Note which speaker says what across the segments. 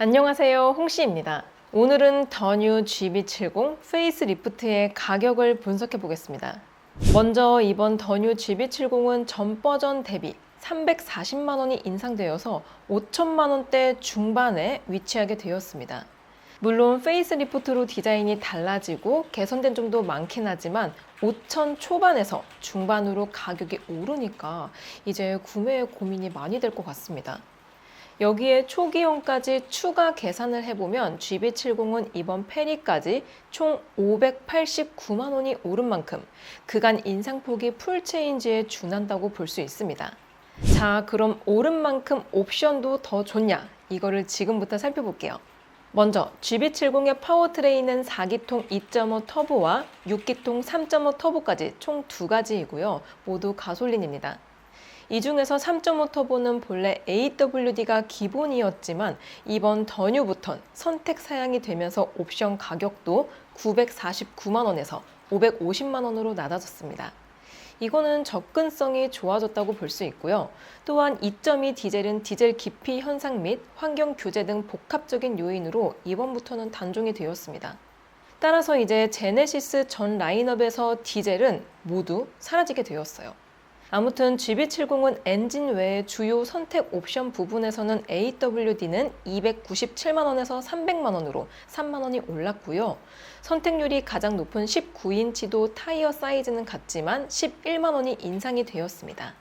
Speaker 1: 안녕하세요, 홍씨입니다. 오늘은 더 뉴 GB70 페이스리프트의 가격을 분석해 보겠습니다. 먼저 이번 더 뉴 GB70은 전 버전 대비 340만 원이 인상되어서 5천만 원대 중반에 위치하게 되었습니다. 물론 페이스리프트로 디자인이 달라지고 개선된 점도 많긴 하지만 5천 초반에서 중반으로 가격이 오르니까 이제 구매에 고민이 많이 될 것 같습니다. 여기에 초기형까지 추가 계산을 해보면 GB70은 이번 페리까지 총 589만 원이 오른 만큼 그간 인상폭이 풀체인지에 준한다고 볼 수 있습니다. 자, 그럼 오른 만큼 옵션도 더 좋냐? 이거를 지금부터 살펴볼게요. 먼저 GB70의 파워트레인은 4기통 2.5 터보와 6기통 3.5 터보까지 총 두 가지이고요. 모두 가솔린입니다. 이 중에서 3.5 터보는 본래 AWD가 기본이었지만 이번 더 뉴부턴 선택 사양이 되면서 옵션 가격도 949만 원에서 550만 원으로 낮아졌습니다. 이거는 접근성이 좋아졌다고 볼 수 있고요. 또한 2.2 디젤은 디젤 기피 현상 및 환경 규제 등 복합적인 요인으로 이번부터는 단종이 되었습니다. 따라서 이제 제네시스 전 라인업에서 디젤은 모두 사라지게 되었어요. 아무튼 GB70은 엔진 외의 주요 선택 옵션 부분에서는 AWD는 297만 원에서 300만 원으로 3만 원이 올랐고요. 선택률이 가장 높은 19인치도 타이어 사이즈는 같지만 11만 원이 인상이 되었습니다.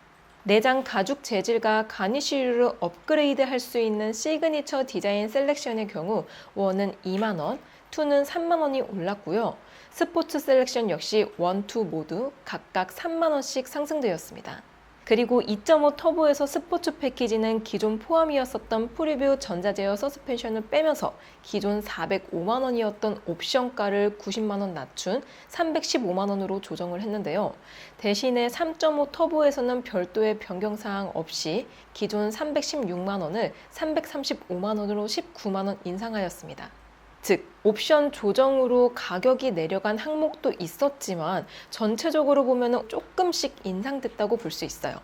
Speaker 1: 내장 가죽 재질과 가니쉬류를 업그레이드 할 수 있는 시그니처 디자인 셀렉션의 경우 1은 2만 원, 2는 3만 원이 올랐고요. 스포츠 셀렉션 역시 1, 2 모두 각각 3만 원씩 상승되었습니다. 그리고 2.5 터보에서 스포츠 패키지는 기존 포함이었었던 프리뷰 전자제어 서스펜션을 빼면서 기존 405만 원이었던 옵션가를 90만 원 낮춘 315만 원으로 조정을 했는데요. 대신에 3.5 터보에서는 별도의 변경사항 없이 기존 316만 원을 335만 원으로 19만 원 인상하였습니다. 즉, 옵션 조정으로 가격이 내려간 항목도 있었지만 전체적으로 보면 조금씩 인상됐다고 볼 수 있어요.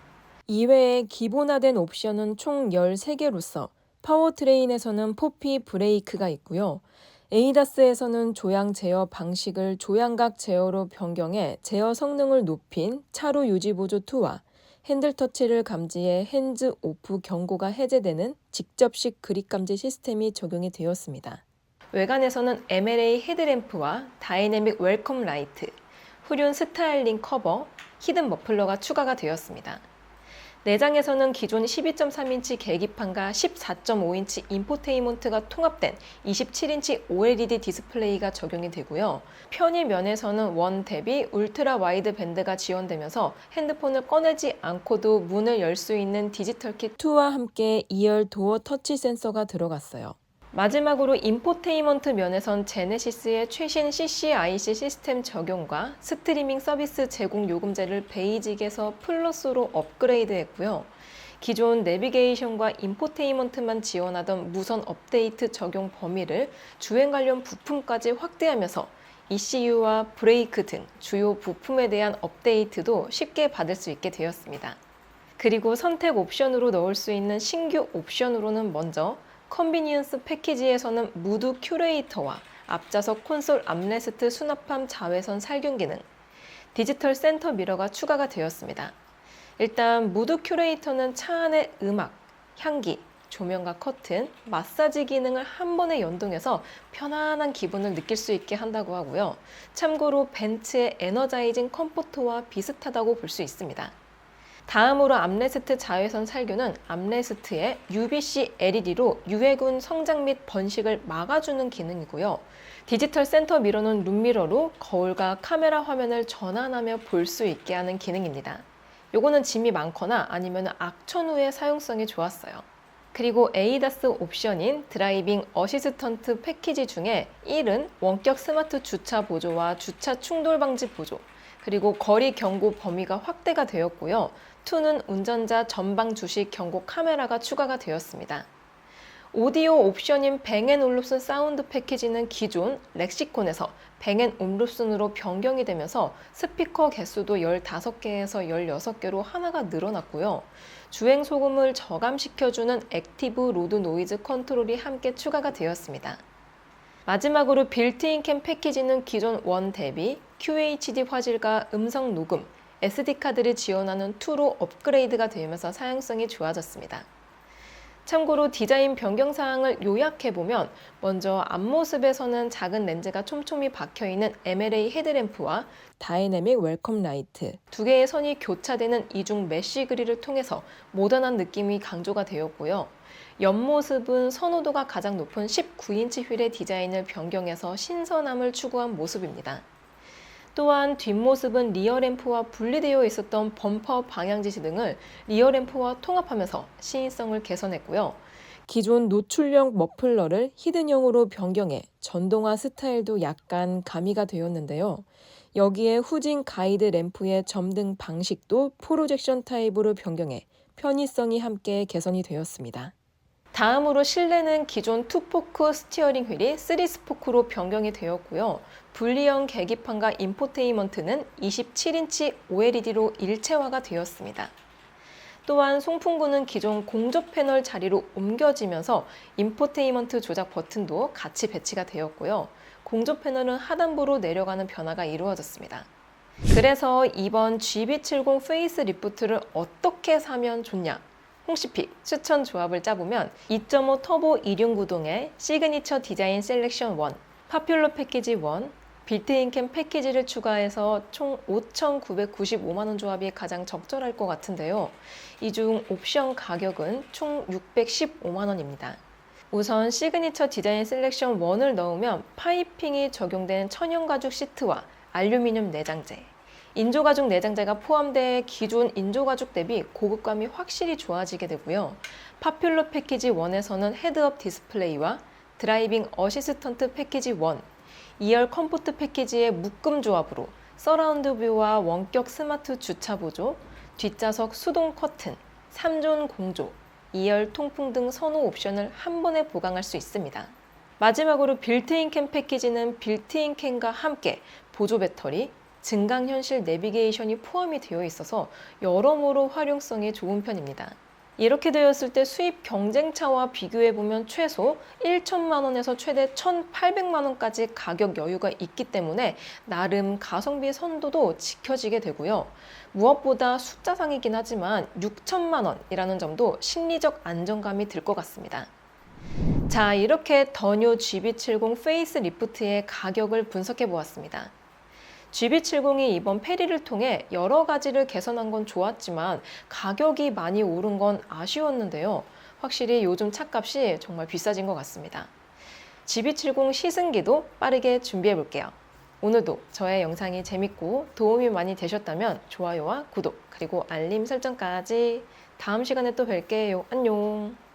Speaker 1: 이외에 기본화된 옵션은 총 13개로서 파워트레인에서는 포피 브레이크가 있고요. 에이다스에서는 조향 제어 방식을 조향각 제어로 변경해 제어 성능을 높인 차로 유지 보조 2와 핸들 터치를 감지해 핸즈 오프 경고가 해제되는 직접식 그립 감지 시스템이 적용이 되었습니다. 외관에서는 MLA 헤드램프와 다이내믹 웰컴 라이트, 후륜 스타일링 커버, 히든 머플러가 추가가 되었습니다. 내장에서는 기존 12.3인치 계기판과 14.5인치 인포테인먼트가 통합된 27인치 OLED 디스플레이가 적용이 되고요. 편의면에서는 원 대비 울트라 와이드 밴드가 지원되면서 핸드폰을 꺼내지 않고도 문을 열 수 있는 디지털 키 2와 함께 2열 도어 터치 센서가 들어갔어요. 마지막으로 인포테인먼트 면에선 제네시스의 최신 CCIC 시스템 적용과 스트리밍 서비스 제공 요금제를 베이직에서 플러스로 업그레이드했고요. 기존 내비게이션과 인포테인먼트만 지원하던 무선 업데이트 적용 범위를 주행 관련 부품까지 확대하면서 ECU와 브레이크 등 주요 부품에 대한 업데이트도 쉽게 받을 수 있게 되었습니다. 그리고 선택 옵션으로 넣을 수 있는 신규 옵션으로는 먼저 컨비니언스 패키지에서는 무드 큐레이터와 앞좌석 콘솔 암레스트 수납함 자외선 살균 기능, 디지털 센터 미러가 추가가 되었습니다. 일단 무드 큐레이터는 차 안의 음악, 향기, 조명과 커튼, 마사지 기능을 한 번에 연동해서 편안한 기분을 느낄 수 있게 한다고 하고요. 참고로 벤츠의 에너자이징 컴포트와 비슷하다고 볼 수 있습니다. 다음으로 암레스트 자외선 살균은 암레스트에 UVC LED로 유해군 성장 및 번식을 막아주는 기능이고요. 디지털 센터 미러는 룸미러로 거울과 카메라 화면을 전환하며 볼 수 있게 하는 기능입니다. 요거는 짐이 많거나 아니면 악천 후에 사용성이 좋았어요. 그리고 에이다스 옵션인 드라이빙 어시스턴트 패키지 중에 1은 원격 스마트 주차 보조와 주차 충돌 방지 보조, 그리고 거리 경고 범위가 확대가 되었고요. 2는 운전자 전방 주시 경고 카메라가 추가가 되었습니다. 오디오 옵션인 뱅앤올룹슨 사운드 패키지는 기존 렉시콘에서 뱅앤올룹슨으로 변경이 되면서 스피커 개수도 15개에서 16개로 하나가 늘어났고요. 주행 소음을 저감시켜주는 액티브 로드 노이즈 컨트롤이 함께 추가가 되었습니다. 마지막으로 빌트인 캠 패키지는 기존 1 대비 QHD 화질과 음성 녹음, SD카드를 지원하는 2로 업그레이드가 되면서 사용성이 좋아졌습니다. 참고로 디자인 변경 사항을 요약해보면 먼저 앞모습에서는 작은 렌즈가 촘촘히 박혀있는 MLA 헤드램프와 다이내믹 웰컴 라이트, 두 개의 선이 교차되는 이중 메쉬 그릴을 통해서 모던한 느낌이 강조가 되었고요. 옆모습은 선호도가 가장 높은 19인치 휠의 디자인을 변경해서 신선함을 추구한 모습입니다. 또한 뒷모습은 리어램프와 분리되어 있었던 범퍼 방향지시 등을 리어램프와 통합하면서 시인성을 개선했고요. 기존 노출형 머플러를 히든형으로 변경해 전동화 스타일도 약간 가미가 되었는데요. 여기에 후진 가이드 램프의 점등 방식도 프로젝션 타입으로 변경해 편의성이 함께 개선이 되었습니다. 다음으로 실내는 기존 2포크 스티어링 휠이 3스포크로 변경이 되었고요. 분리형 계기판과 인포테인먼트는 27인치 OLED로 일체화가 되었습니다. 또한 송풍구는 기존 공조 패널 자리로 옮겨지면서 인포테인먼트 조작 버튼도 같이 배치가 되었고요. 공조 패널은 하단부로 내려가는 변화가 이루어졌습니다. 그래서 이번 GB70 페이스 리프트를 어떻게 사면 좋냐? 홍시픽 추천 조합을 짜보면 2.5 터보 2륜구동의 시그니처 디자인 셀렉션 1, 파퓰러 패키지 1, 빌트인 캠 패키지를 추가해서 총 5,995만원 조합이 가장 적절할 것 같은데요. 이 중 옵션 가격은 총 615만원입니다. 우선 시그니처 디자인 셀렉션 1을 넣으면 파이핑이 적용된 천연가죽 시트와 알루미늄 내장재, 인조가죽 내장재가 포함돼 기존 인조가죽 대비 고급감이 확실히 좋아지게 되고요. 파퓰러 패키지 1에서는 헤드업 디스플레이와 드라이빙 어시스턴트 패키지 1, 2열 컴포트 패키지의 묶음 조합으로 서라운드 뷰와 원격 스마트 주차 보조, 뒷좌석 수동 커튼, 3존 공조, 2열 통풍 등 선호 옵션을 한 번에 보강할 수 있습니다. 마지막으로 빌트인 캠 패키지는 빌트인 캠과 함께 보조 배터리, 증강현실 내비게이션이 포함이 되어 있어서 여러모로 활용성이 좋은 편입니다. 이렇게 되었을 때 수입 경쟁차와 비교해보면 최소 1천만 원에서 최대 1,800만 원까지 가격 여유가 있기 때문에 나름 가성비 선도도 지켜지게 되고요. 무엇보다 숫자상이긴 하지만 6천만 원이라는 점도 심리적 안정감이 들 것 같습니다. 자, 이렇게 더뉴 GB70 페이스 리프트의 가격을 분석해 보았습니다. GB70이 이번 페리를 통해 여러 가지를 개선한 건 좋았지만 가격이 많이 오른 건 아쉬웠는데요. 확실히 요즘 차값이 정말 비싸진 것 같습니다. GB70 시승기도 빠르게 준비해 볼게요. 오늘도 저의 영상이 재밌고 도움이 많이 되셨다면 좋아요와 구독 그리고 알림 설정까지. 다음 시간에 또 뵐게요. 안녕.